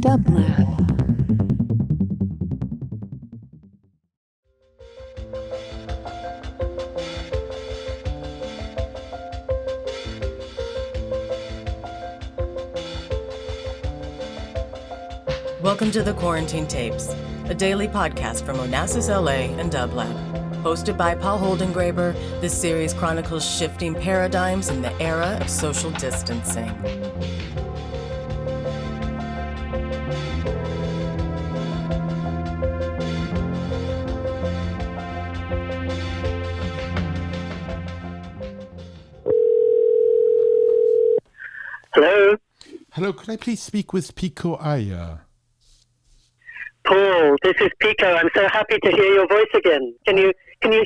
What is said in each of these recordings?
Dublab. Welcome to the Quarantine Tapes, a daily podcast from Onassis, LA and dublab. Hosted by Paul Holdengräber, this series chronicles shifting paradigms in the era of social distancing. Hello? Hello, could I please speak with Pico Ayer? Paul, this is Pico. I'm so happy to hear your voice again. Can you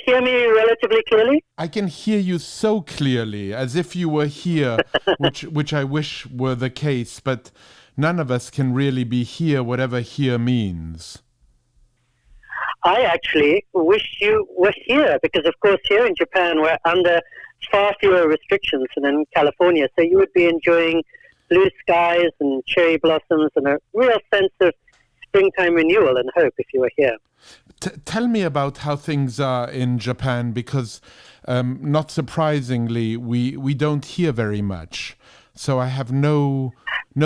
hear me relatively clearly? I can hear you so clearly, as if you were here, which I wish were the case, but none of us can really be here, whatever here means. I actually wish you were here, because of course here in Japan we're under far fewer restrictions than in California, so you would be enjoying blue skies and cherry blossoms and a real sense of springtime renewal and hope if you were here. Tell me about how things are in Japan, because not surprisingly, we don't hear very much. So I have no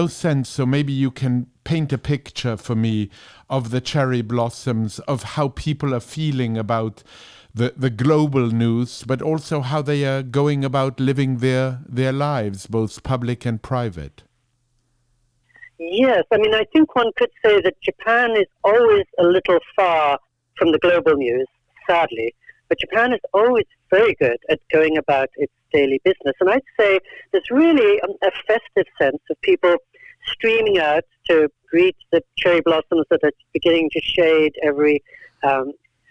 sense. So maybe you can paint a picture for me of the cherry blossoms, of how people are feeling about the global news, but also how they are going about living their lives, both public and private. Yes, I mean, I think one could say that Japan is always a little far from the global news, sadly, but Japan is always very good at going about its daily business. And I'd say there's really a festive sense of people streaming out to greet the cherry blossoms that are beginning to shade every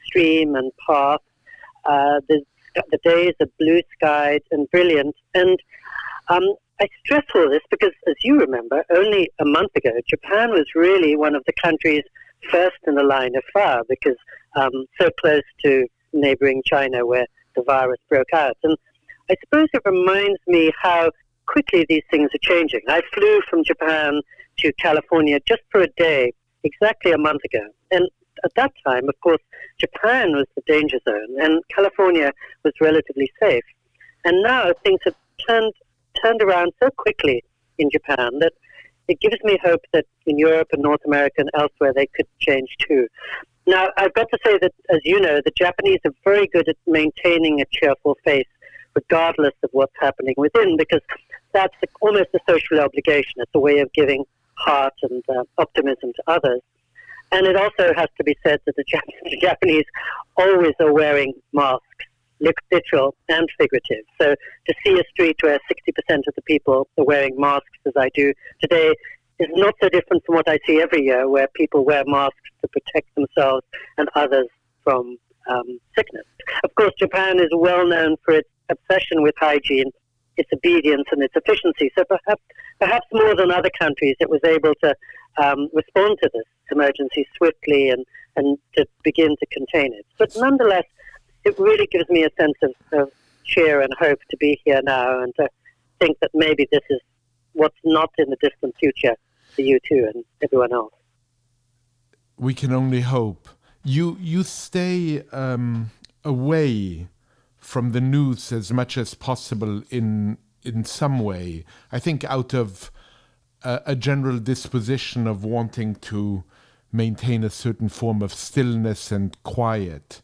stream and path. The days are blue-skied and brilliant. And I stress all this because, as you remember, only a month ago, Japan was really one of the countries first in the line of fire because so close to neighboring China where the virus broke out. And I suppose it reminds me how quickly these things are changing. I flew from Japan to California just for a day, exactly a month ago. And at that time, of course, Japan was the danger zone and California was relatively safe. And now things have turned around so quickly in Japan that it gives me hope that in Europe and North America and elsewhere they could change too. Now, I've got to say that, as you know, the Japanese are very good at maintaining a cheerful face regardless of what's happening within, because that's almost a social obligation. It's a way of giving heart and optimism to others. And it also has to be said that the Japanese always are wearing masks, literal and figurative. So to see a street where 60% of the people are wearing masks, as I do today, is not so different from what I see every year, where people wear masks to protect themselves and others from sickness. Of course, Japan is well known for its obsession with hygiene, its obedience and its efficiency. So perhaps more than other countries, it was able to respond to this emergency swiftly and to begin to contain it. But nonetheless, it really gives me a sense of cheer and hope to be here now and to think that maybe this is what's not in the distant future for you too and everyone else. We can only hope. You stay away from the news as much as possible in some way. I think out of a general disposition of wanting to maintain a certain form of stillness and quiet.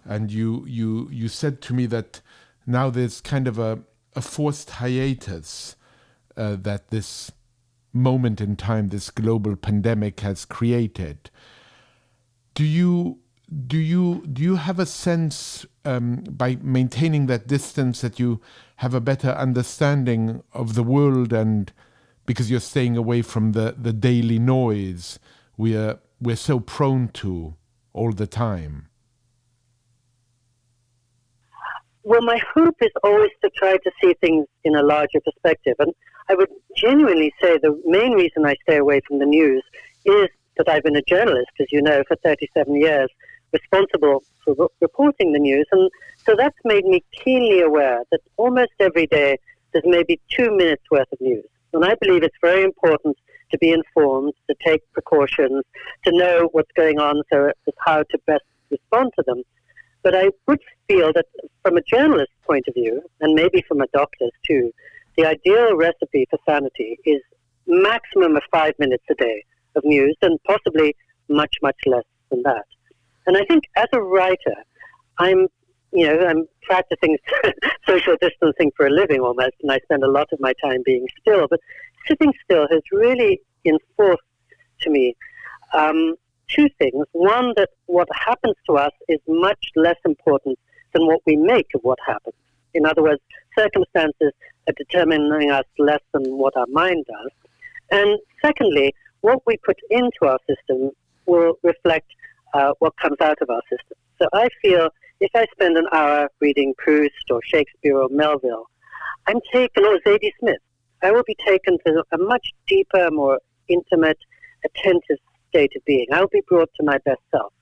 And you said to me that now there's kind of a forced hiatus that this moment in time, this global pandemic has created. Do you have a sense by maintaining that distance that you have a better understanding of the world, and because you're staying away from the daily noise we're so prone to all the time? Well, my hope is always to try to see things in a larger perspective. And I would genuinely say the main reason I stay away from the news is that I've been a journalist, as you know, for 37 years, responsible for reporting the news. And so that's made me keenly aware that almost every day there's maybe 2 minutes worth of news. And I believe it's very important to be informed, to take precautions, to know what's going on, so as how to best respond to them. But I would feel that from a journalist's point of view, and maybe from a doctor's too, the ideal recipe for sanity is maximum of 5 minutes a day of news, and possibly much, much less than that. And I think as a writer, I'm practicing social distancing for a living almost, and I spend a lot of my time being still. But sitting still has really enforced to me two things. One, that what happens to us is much less important than what we make of what happens. In other words, circumstances are determining us less than what our mind does. And secondly, what we put into our system will reflect what comes out of our system. So I feel if I spend an hour reading Proust or Shakespeare or Melville, I'm taken, or Zadie Smith, I will be taken to a much deeper, more intimate, attentive state of being. I'll be brought to my best self.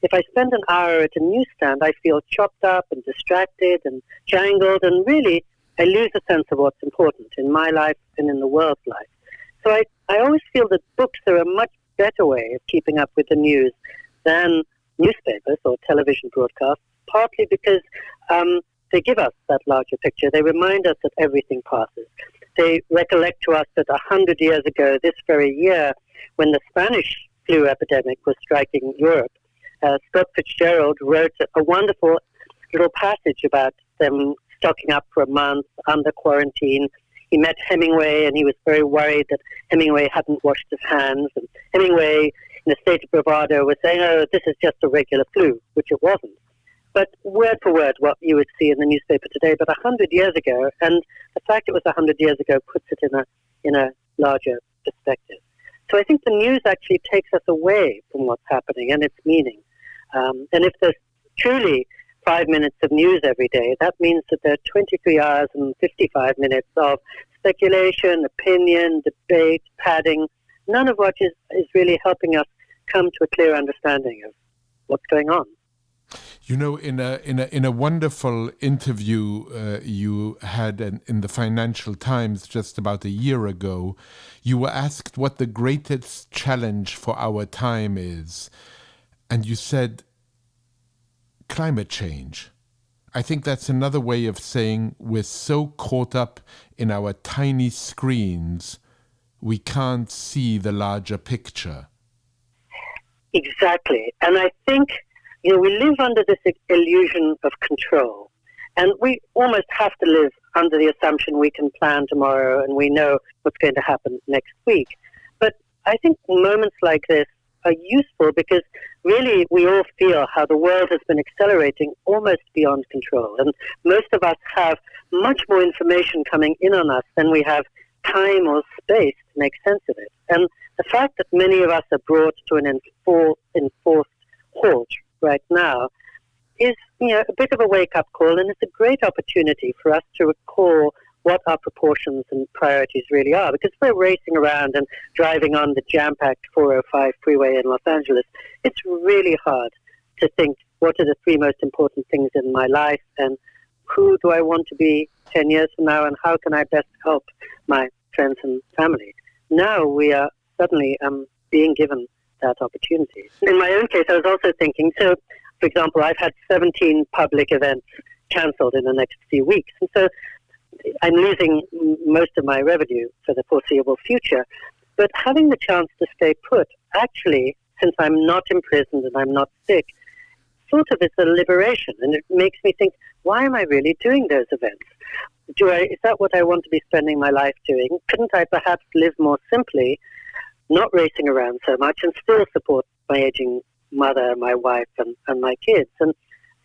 If I spend an hour at a newsstand, I feel chopped up and distracted and jangled, and really I lose a sense of what's important in my life and in the world's life. So I always feel that books are a much better way of keeping up with the news than newspapers or television broadcasts, partly because they give us that larger picture. They remind us that everything passes. They recollect to us that 100 years ago, this very year, when the Spanish flu epidemic was striking Europe, Scott Fitzgerald wrote a wonderful little passage about them stocking up for a month under quarantine. He met Hemingway, and he was very worried that Hemingway hadn't washed his hands. And Hemingway, in a state of bravado, was saying, oh, this is just a regular flu, which it wasn't. But word for word, what you would see in the newspaper today, but 100 years ago, and the fact it was 100 years ago puts it in a larger perspective. So I think the news actually takes us away from what's happening and its meaning. And if there's truly 5 minutes of news every day, that means that there are 23 hours and 55 minutes of speculation, opinion, debate, padding, none of which is really helping us come to a clear understanding of what's going on. You know, in a wonderful interview you had in the Financial Times just about a year ago, you were asked what the greatest challenge for our time is. And you said, climate change. I think that's another way of saying we're so caught up in our tiny screens, we can't see the larger picture. Exactly. And I think, we live under this illusion of control. And we almost have to live under the assumption we can plan tomorrow and we know what's going to happen next week. But I think moments like this are useful because really we all feel how the world has been accelerating almost beyond control. And most of us have much more information coming in on us than we have time or space to make sense of it. And the fact that many of us are brought to an enforced halt right now is, a bit of a wake-up call, and it's a great opportunity for us to recall what our proportions and priorities really are. Because we're racing around and driving on the jam-packed 405 freeway in Los Angeles, it's really hard to think what are the three most important things in my life and who do I want to be 10 years from now and how can I best help my friends and family. Now we are suddenly being given that opportunity. In my own case, I was also thinking, so, for example, I've had 17 public events cancelled in the next few weeks. And so I'm losing most of my revenue for the foreseeable future. But having the chance to stay put, actually, since I'm not imprisoned and I'm not sick, sort of is a liberation. And it makes me think, why am I really doing those events? Is that what I want to be spending my life doing? Couldn't I perhaps live more simply, not racing around so much, and still support my aging mother, my wife, and my kids? And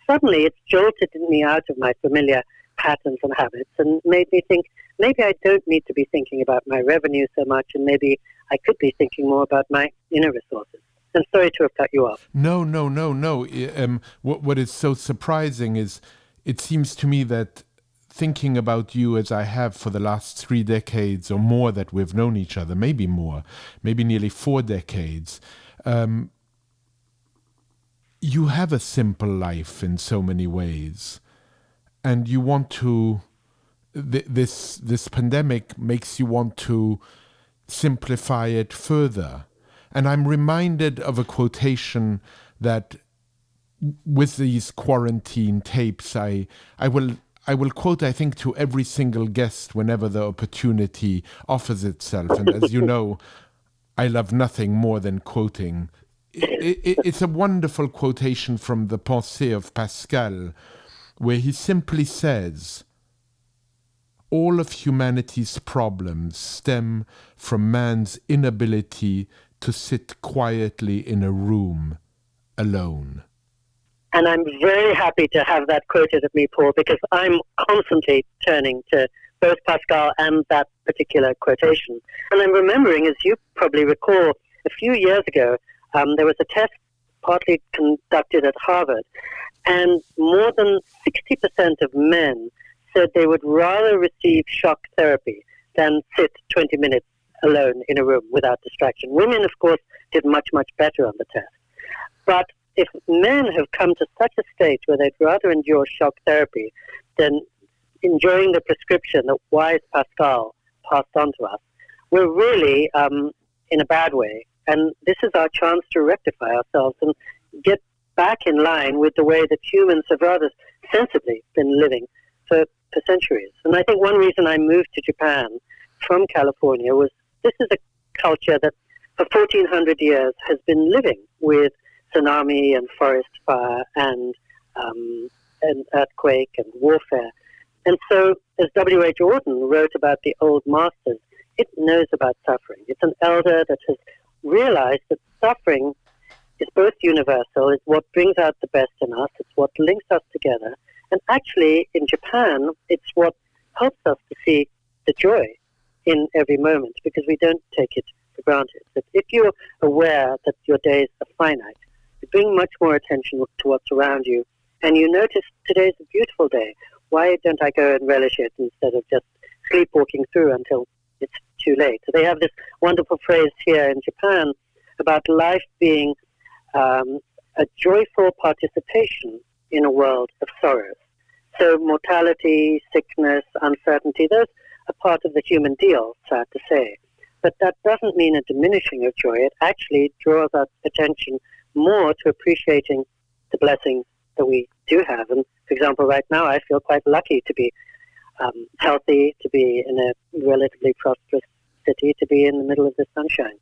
suddenly it's jolted me out of my familiar patterns and habits and made me think, maybe I don't need to be thinking about my revenue so much, and maybe I could be thinking more about my inner resources. I'm sorry to have cut you off. No. What is so surprising is it seems to me that thinking about you as I have for the last 3 decades or more that we've known each other, maybe more, maybe nearly 4 decades, you have a simple life in so many ways. And you want to, this pandemic makes you want to simplify it further. And I'm reminded of a quotation that with these quarantine tapes, I will quote, I think, to every single guest whenever the opportunity offers itself. And as you know, I love nothing more than quoting. It's a wonderful quotation from the Pensées of Pascal, where he simply says, all of humanity's problems stem from man's inability to sit quietly in a room alone. And I'm very happy to have that quoted of me, Paul, because I'm constantly turning to both Pascal and that particular quotation. And I'm remembering, as you probably recall, a few years ago, there was a test partly conducted at Harvard, and more than 60% of men said they would rather receive shock therapy than sit 20 minutes alone in a room without distraction. Women, of course, did much, much better on the test. But if men have come to such a state where they'd rather endure shock therapy than enjoying the prescription that wise Pascal passed on to us, we're really in a bad way. And this is our chance to rectify ourselves and get back in line with the way that humans have rather sensibly been living for centuries. And I think one reason I moved to Japan from California was this is a culture that for 1,400 years has been living with tsunami and forest fire and earthquake and warfare. And so, as W.H. Auden wrote about the old masters, it knows about suffering. It's an elder that has realized that suffering is both universal, it's what brings out the best in us, it's what links us together, and actually, in Japan, it's what helps us to see the joy in every moment, because we don't take it for granted. That if you're aware that your days are finite, you bring much more attention to what's around you, and you notice today's a beautiful day. Why don't I go and relish it instead of just sleepwalking through until it's too late? So they have this wonderful phrase here in Japan about life being a joyful participation in a world of sorrows. So mortality, sickness, uncertainty, those are part of the human deal, sad to say. But that doesn't mean a diminishing of joy. It actually draws our attention more to appreciating the blessings that we do have. And for example, right now I feel quite lucky to be healthy, to be in a relatively prosperous city, to be in the middle of the sunshine.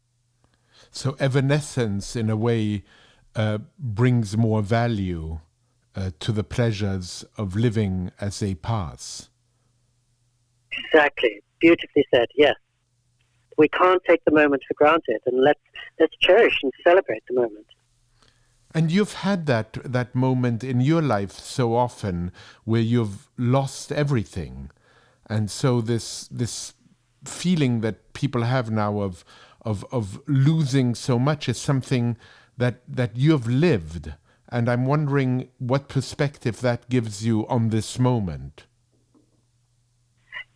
So evanescence, in a way, brings more value to the pleasures of living as they pass. Exactly. Beautifully said, yes. We can't take the moment for granted, and let's cherish and celebrate the moment. And you've had that moment in your life so often where you've lost everything. And so this feeling that people have now of losing so much is something that you've lived. And I'm wondering what perspective that gives you on this moment.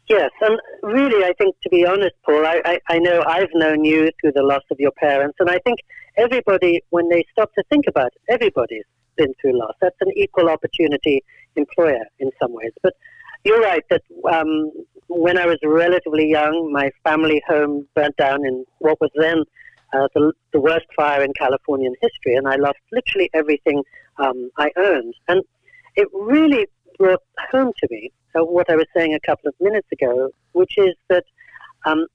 Yes, and really, I think, to be honest, Paul, I know I've known you through the loss of your parents, and I think everybody, when they stop to think about it, everybody's been through loss. That's an equal opportunity employer in some ways. But you're right that when I was relatively young, my family home burnt down in what was then the worst fire in Californian history, and I lost literally everything I owned. And it really brought home to me what I was saying a couple of minutes ago, which is that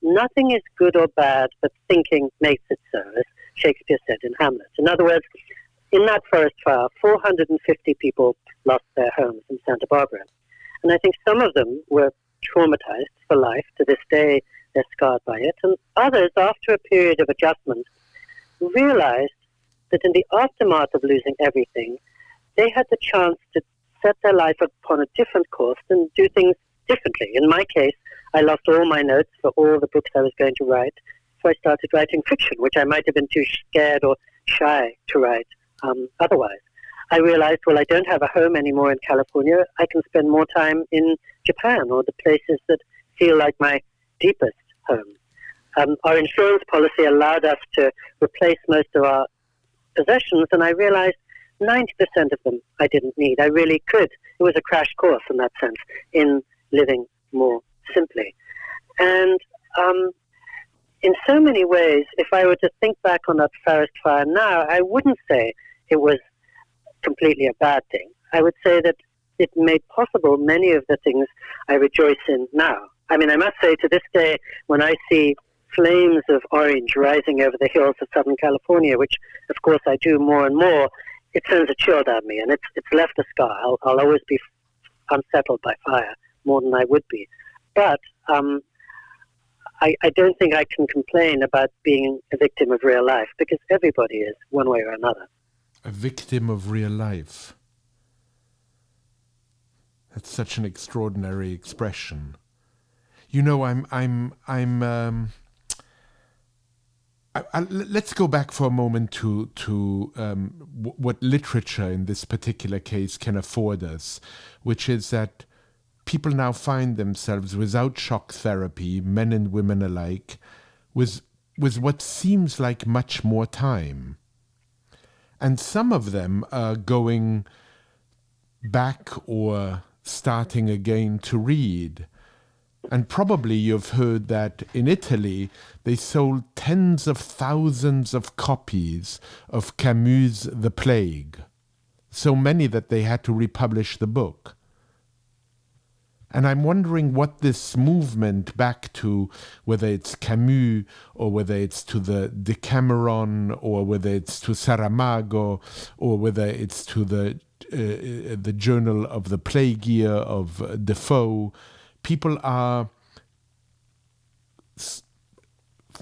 nothing is good or bad, but thinking makes it so, as Shakespeare said in Hamlet. In other words, in that forest fire, 450 people lost their homes in Santa Barbara. And I think some of them were traumatized for life. To this day, they're scarred by it. And others, after a period of adjustment, realized that in the aftermath of losing everything, they had the chance to set their life upon a different course and do things differently. In my case, I lost all my notes for all the books I was going to write, so I started writing fiction, which I might have been too scared or shy to write otherwise. I realized, well, I don't have a home anymore in California. I can spend more time in Japan or the places that feel like my deepest home. Our insurance policy allowed us to replace most of our possessions, and I realized 90% of them I didn't need. I really could. It was a crash course in that sense, in living more simply. And in so so many ways, if I were to think back on that forest fire now, I wouldn't say it was completely a bad thing. I would say that it made possible many of the things I rejoice in now. I mean, I must say to this day, when I see flames of orange rising over the hills of Southern California, which of course I do more and more, it sends a chill down me, and it's left a scar. I'll always be unsettled by fire more than I would be. But I don't think I can complain about being a victim of real life, because everybody is, one way or another. A victim of real life. That's such an extraordinary expression. You know, let's go back for a moment to what literature in this particular case can afford us, which is that people now find themselves without shock therapy, men and women alike, with what seems like much more time. And some of them are going back or starting again to read. And probably you've heard that in Italy, they sold tens of thousands of copies of Camus' The Plague. So many that they had to republish the book. And I'm wondering what this movement back to, whether it's Camus or whether it's to the Decameron or whether it's to Saramago or whether it's to the Journal of the Plague Year of Defoe, people are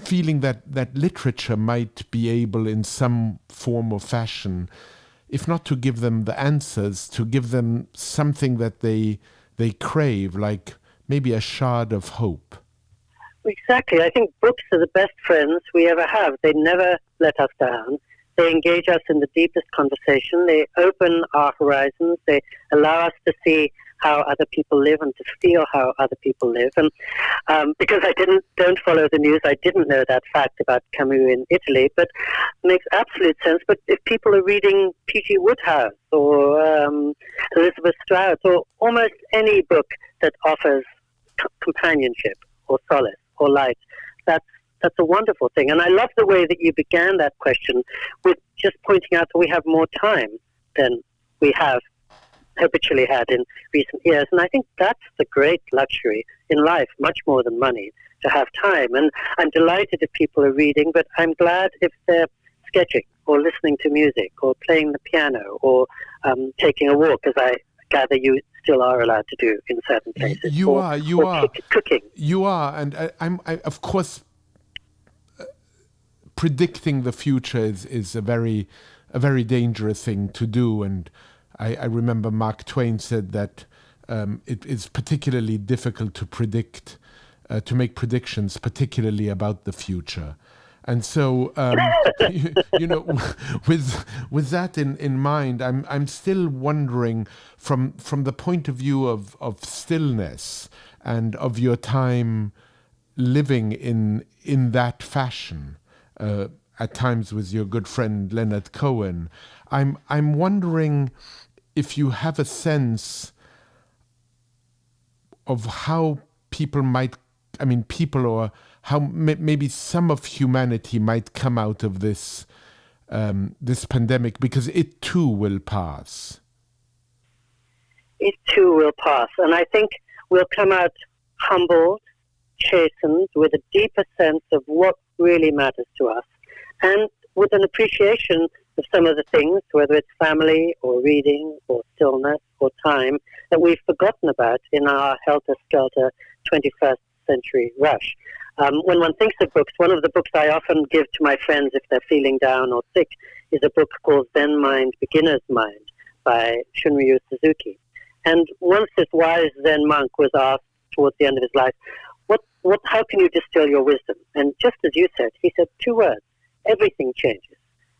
feeling that literature might be able in some form or fashion, if not to give them the answers, to give them something that they crave, like maybe a shard of hope. Exactly. I think books are the best friends we ever have. They never let us down. They engage us in the deepest conversation. They open our horizons. They allow us to see how other people live and to feel how other people live. And because I don't follow the news, I didn't know that fact about Camus in Italy, but it makes absolute sense. But if people are reading P.G. Wodehouse or Elizabeth Strout or almost any book that offers companionship or solace or light, that's a wonderful thing. And I love the way that you began that question with just pointing out that we have more time than we have habitually had in recent years. And I think that's the great luxury in life, much more than money, to have time. And I'm delighted if people are reading, but I'm glad if they're sketching or listening to music or playing the piano or taking a walk, as I gather you still are allowed to do in certain places. You are. Cooking. You are. And I'm of course, predicting the future is a very dangerous thing to do. And I remember Mark Twain said that it is particularly difficult to predict, to make predictions, particularly about the future. And so, you know, with that in mind, I'm still wondering from the point of view of stillness and of your time living in that fashion, at times with your good friend Leonard Cohen, I'm wondering if you have a sense of how people might, or how maybe some of humanity might come out of this this pandemic, because it too will pass. It too will pass, and I think we'll come out humbled, chastened, with a deeper sense of what really matters to us, and with an appreciation of some of the things, whether it's family or reading or stillness or time, that we've forgotten about in our helter-skelter 21st century rush. When one thinks of books, one of the books I often give to my friends if they're feeling down or sick is a book called Zen Mind, Beginner's Mind by Shunryu Suzuki. And once this wise Zen monk was asked towards the end of his life, how can you distill your wisdom? And just as you said, he said 2 words: everything changes.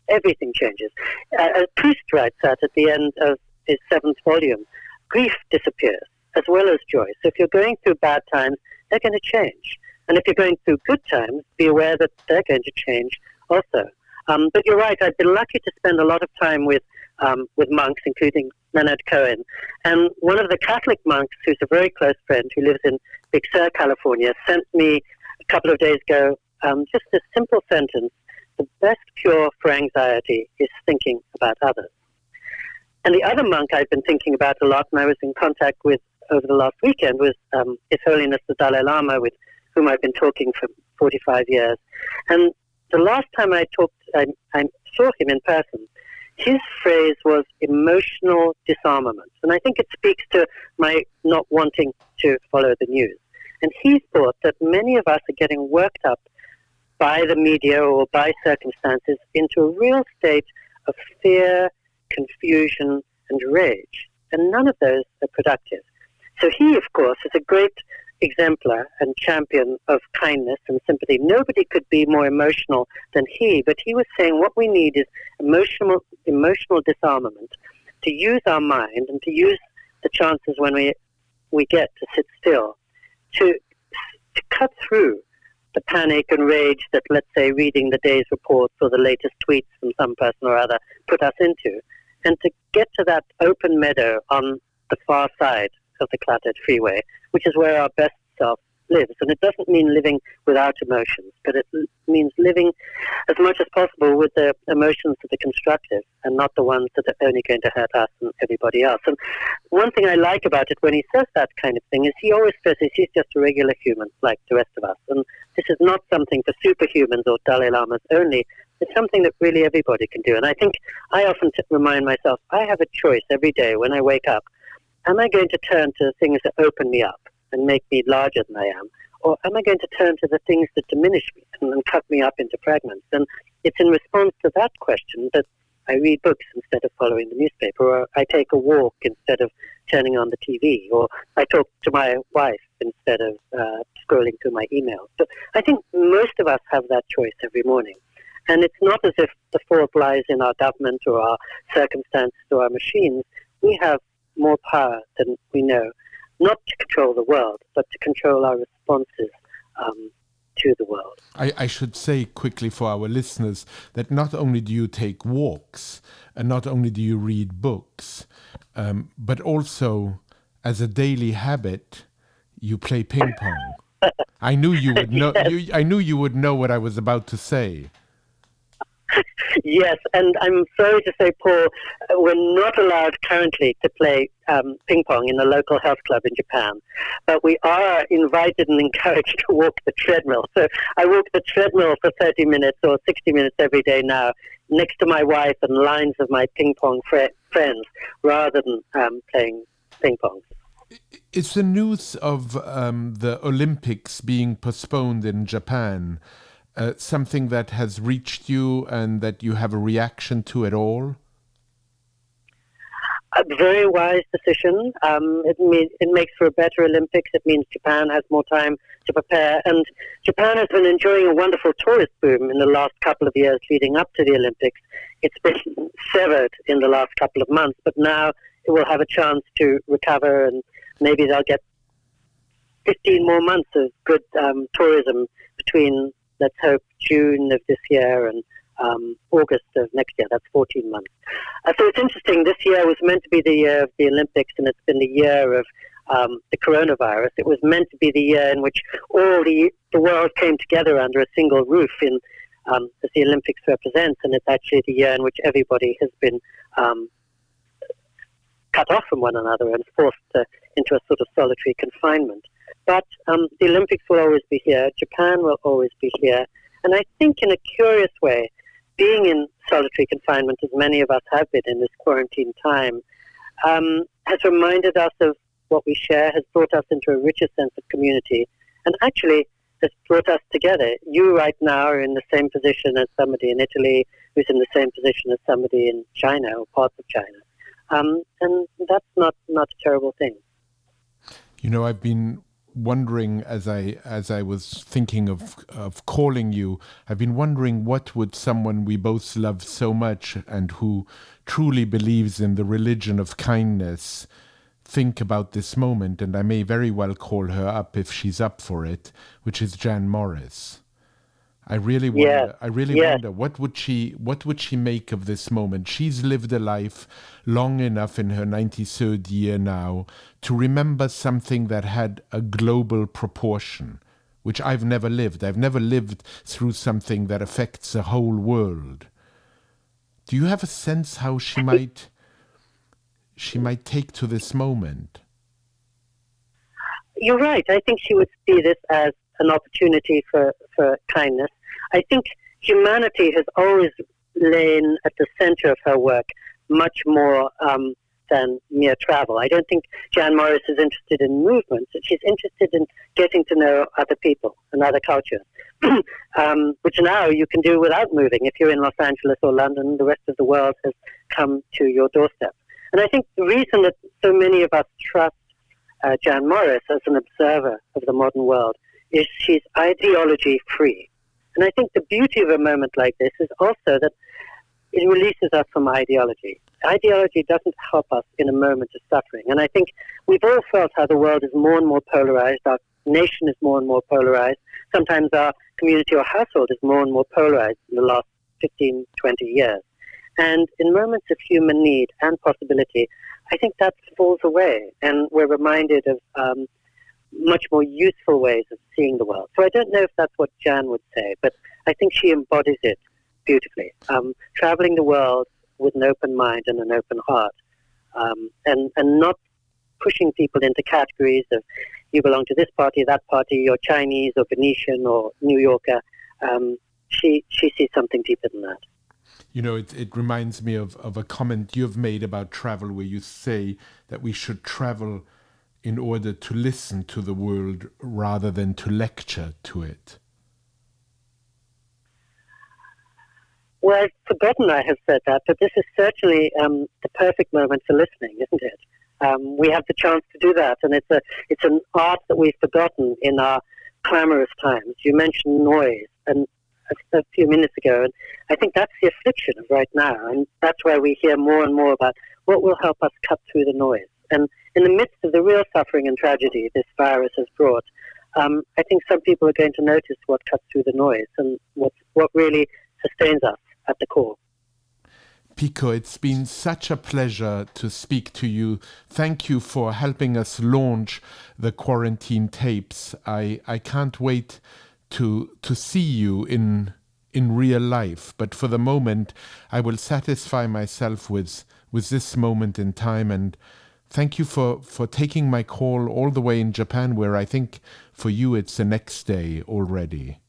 Everything changes. As Proust writes at the end of his 7th volume, grief disappears as well as joy. So if you're going through bad times, they're going to change. And if you're going through good times, be aware that they're going to change also. But you're right, I've been lucky to spend a lot of time with monks, including Leonard Cohen. And one of the Catholic monks, who's a very close friend, who lives in Big Sur, California, sent me a couple of days ago just a simple sentence: the best cure for anxiety is thinking about others. And the other monk I've been thinking about a lot, and I was in contact with over the last weekend, was His Holiness the Dalai Lama, with whom I've been talking for 45 years. And the last time I saw him in person, his phrase was emotional disarmament. And I think it speaks to my not wanting to follow the news. And he thought that many of us are getting worked up by the media or by circumstances into a real state of fear, confusion, and rage. And none of those are productive. So he, of course, is a great exemplar and champion of kindness and sympathy. Nobody could be more emotional than he, but he was saying what we need is emotional disarmament, to use our mind and to use the chances when we get to sit still, to cut through the panic and rage that, let's say, reading the day's reports or the latest tweets from some person or other put us into, and to get to that open meadow on the far side of the cluttered freeway, which is where our best self lives. And it doesn't mean living without emotions, but it means living as much as possible with the emotions that are constructive and not the ones that are only going to hurt us and everybody else. And one thing I like about it when he says that kind of thing is he always stresses he's just a regular human like the rest of us. And this is not something for superhumans or Dalai Lamas only. It's something that really everybody can do. And I think I often remind myself, I have a choice every day when I wake up. Am I going to turn to things that open me up and make me larger than I am? Or am I going to turn to the things that diminish me and cut me up into fragments? And it's in response to that question that I read books instead of following the newspaper, or I take a walk instead of turning on the TV, or I talk to my wife instead of scrolling through my emails. But I think most of us have that choice every morning. And it's not as if the fault lies in our government or our circumstances or our machines. We have more power than we know, not to control the world, but to control our responses to the world. I should say quickly for our listeners that not only do you take walks and not only do you read books, but also as a daily habit, you play ping pong. I knew you would know. Yes. I knew you would know what I was about to say. Yes, and I'm sorry to say, Paul, we're not allowed currently to play ping pong in the local health club in Japan, but we are invited and encouraged to walk the treadmill. So I walk the treadmill for 30 minutes or 60 minutes every day now, next to my wife and lines of my ping pong friends, rather than playing ping pong. Is the news of the Olympics being postponed in Japan something that has reached you and that you have a reaction to at all? A very wise decision. It makes for a better Olympics. It means Japan has more time to prepare. And Japan has been enjoying a wonderful tourist boom in the last couple of years leading up to the Olympics. It's been severed in the last couple of months, but now it will have a chance to recover, and maybe they'll get 15 more months of good tourism between, let's hope, June of this year and August of next year. That's 14 months. So it's interesting. This year was meant to be the year of the Olympics, and it's been the year of the coronavirus. It was meant to be the year in which all the world came together under a single roof as the Olympics represents, and it's actually the year in which everybody has been cut off from one another and forced into a sort of solitary confinement. But the Olympics will always be here. Japan will always be here. And I think in a curious way, being in solitary confinement, as many of us have been in this quarantine time, has reminded us of what we share, has brought us into a richer sense of community, and actually has brought us together. You right now are in the same position as somebody in Italy, who's in the same position as somebody in China or parts of China. And that's not a terrible thing. You know, I've been wondering as I was thinking of calling you, I've been wondering what would someone we both love so much and who truly believes in the religion of kindness think about this moment, and I may very well call her up if she's up for it, which is Jan Morris. I really wonder. Wonder what would she make of this moment. She's lived a life long enough in her 93rd year now to remember something that had a global proportion, which I've never lived. I've never lived through something that affects the whole world. Do you have a sense how she might take to this moment? You're right. I think she would see this as an opportunity for kindness. I think humanity has always lain at the center of her work, much more than mere travel. I don't think Jan Morris is interested in movements. She's interested in getting to know other people and other cultures, which now you can do without moving. If you're in Los Angeles or London, the rest of the world has come to your doorstep. And I think the reason that so many of us trust Jan Morris as an observer of the modern world is she's ideology-free. And I think the beauty of a moment like this is also that it releases us from ideology. Ideology doesn't help us in a moment of suffering. And I think we've all felt how the world is more and more polarized. Our nation is more and more polarized. Sometimes our community or household is more and more polarized in the last 15, 20 years. And in moments of human need and possibility, I think that falls away. And we're reminded of much more useful ways of seeing the world. So I don't know if that's what Jan would say, but I think she embodies it beautifully. Traveling the world with an open mind and an open heart, and not pushing people into categories of you belong to this party, that party, you're Chinese or Venetian or New Yorker. She sees something deeper than that. You know, it reminds me of a comment you've made about travel, where you say that we should travel in order to listen to the world rather than to lecture to it. Well, I've forgotten I have said that, but this is certainly the perfect moment for listening, isn't it? We have the chance to do that, and it's an art that we've forgotten in our clamorous times. You mentioned noise and a few minutes ago, and I think that's the affliction of right now, and that's where we hear more and more about what will help us cut through the noise. And in the midst of the real suffering and tragedy this virus has brought, I think some people are going to notice what cuts through the noise and what really sustains us at the core. Pico, it's been such a pleasure to speak to you. Thank you for helping us launch the quarantine tapes. I can't wait to see you in real life, but for the moment I will satisfy myself with this moment in time. And thank you for taking my call all the way in Japan, where I think for you it's the next day already.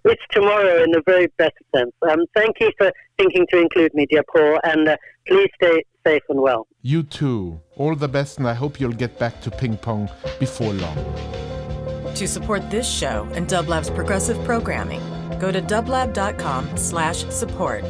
It's tomorrow in the very best sense. Thank you for thinking to include me, dear Paul, and please stay safe and well. You too. All the best, and I hope you'll get back to ping pong before long. To support this show and Dublab's progressive programming, go to dublab.com/support.